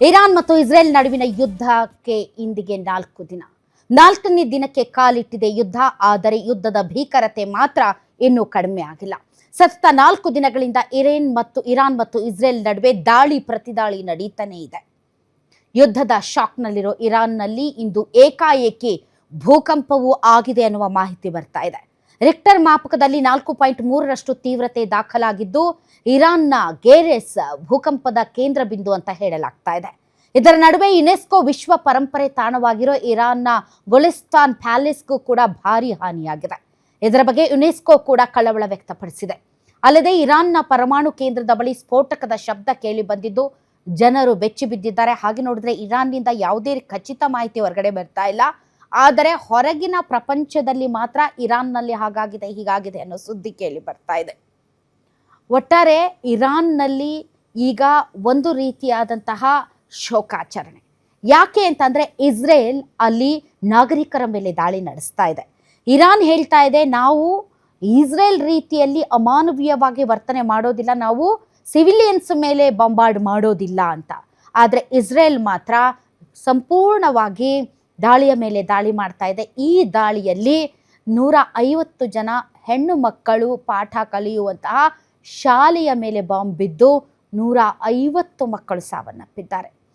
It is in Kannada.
ಇರಾನ್ ಮತ್ತು ಇಸ್ರೇಲ್ ನಡುವಿನ ಯುದ್ಧಕ್ಕೆ ಇಂದಿಗೆ 4 ದಿನ. 4ನೇ ದಿನಕ್ಕೆ ಕಾಲಿಟ್ಟಿದೆ ಯುದ್ಧ. ಆದರೆ ಯುದ್ಧದ ಭೀಕರತೆ ಮಾತ್ರ ಇನ್ನೂ ಕಡಿಮೆ ಆಗಿಲ್ಲ. ಸತತ 4 ದಿನಗಳಿಂದ ಇರಾನ್ ಮತ್ತು ಇಸ್ರೇಲ್ ನಡುವೆ ದಾಳಿ ಪ್ರತಿದಾಳಿ ನಡೀತಾನೆ ಇದೆ. ಯುದ್ಧದ ಶಾಕ್ನಲ್ಲಿರೋ ಇರಾನ್ನಲ್ಲಿ ಇಂದು ಏಕಾಏಕಿ ಭೂಕಂಪವೂ ಆಗಿದೆ ಅನ್ನುವ ಮಾಹಿತಿ ಬರ್ತಾ ಇದೆ. ರಿಕ್ಟರ್ ಮಾಪಕದಲ್ಲಿ 4.3ರಷ್ಟು ತೀವ್ರತೆ ದಾಖಲಾಗಿದ್ದು ಇರಾನ್ನ ಗೇರೆಸ್ ಭೂಕಂಪದ ಕೇಂದ್ರ ಬಿಂದು ಅಂತ ಹೇಳಲಾಗ್ತಾ ಇದೆ. ಇದರ ನಡುವೆ ಯುನೆಸ್ಕೋ ವಿಶ್ವ ಪರಂಪರೆ ತಾಣವಾಗಿರೋ ಇರಾನ್ನ ಗುಲಿಸ್ತಾನ್ ಪ್ಯಾಲೇಸ್ಗೂ ಕೂಡ ಭಾರಿ ಹಾನಿಯಾಗಿದೆ. ಇದರ ಬಗ್ಗೆ ಯುನೆಸ್ಕೋ ಕೂಡ ಕಳವಳ ವ್ಯಕ್ತಪಡಿಸಿದೆ. ಅಲ್ಲದೆ ಇರಾನ್ನ ಪರಮಾಣು ಕೇಂದ್ರದ ಬಳಿ ಸ್ಫೋಟಕದ ಶಬ್ದ ಕೇಳಿ ಬಂದಿದ್ದು ಜನರು ಬೆಚ್ಚಿ ಬಿದ್ದಿದ್ದಾರೆ. ಹಾಗೆ ನೋಡಿದ್ರೆ ಇರಾನ್ನಿಂದ ಯಾವುದೇ ಖಚಿತ ಮಾಹಿತಿ ಹೊರಗಡೆ ಬರ್ತಾ ಇಲ್ಲ. ಆದರೆ ಹೊರಗಿನ ಪ್ರಪಂಚದಲ್ಲಿ ಮಾತ್ರ ಇರಾನ್ನಲ್ಲಿ ಹಾಗಾಗಿದೆ ಹೀಗಾಗಿದೆ ಅನ್ನೋ ಸುದ್ದಿ ಕೇಳಿ ಬರ್ತಾ ಇದೆ. ಒಟ್ಟಾರೆ ಇರಾನ್ನಲ್ಲಿ ಈಗ ಒಂದು ರೀತಿಯಾದಂತಹ ಶೋಕಾಚರಣೆ. ಯಾಕೆ ಅಂತಂದ್ರೆ ಇಸ್ರೇಲ್ ಅಲ್ಲಿ ನಾಗರಿಕರ ಮೇಲೆ ದಾಳಿ ನಡೆಸ್ತಾ ಇದೆ. ಇರಾನ್ ಹೇಳ್ತಾ ಇದೆ, ನಾವು ಇಸ್ರೇಲ್ ರೀತಿಯಲ್ಲಿ ಅಮಾನವೀಯವಾಗಿ ವರ್ತನೆ ಮಾಡೋದಿಲ್ಲ, ನಾವು ಸಿವಿಲಿಯನ್ಸ್ ಮೇಲೆ ಬಾಂಬಾರ್ಡ್ ಮಾಡೋದಿಲ್ಲ ಅಂತ. ಆದರೆ ಇಸ್ರೇಲ್ ಮಾತ್ರ ಸಂಪೂರ್ಣವಾಗಿ ದಾಳಿಯ ಮೇಲೆ ದಾಳಿ ಮಾಡ್ತಾ ಇದೆ. ಈ ದಾಳಿಯಲ್ಲಿ 150 ಜನ ಹೆಣ್ಣು ಮಕ್ಕಳು ಪಾಠ ಕಲಿಯುವಂತಹ ಶಾಲೆಯ ಮೇಲೆ ಬಾಂಬ್ ಬಿದ್ದು 150 ಮಕ್ಕಳು ಸಾವನ್ನಪ್ಪಿದ್ದಾರೆ.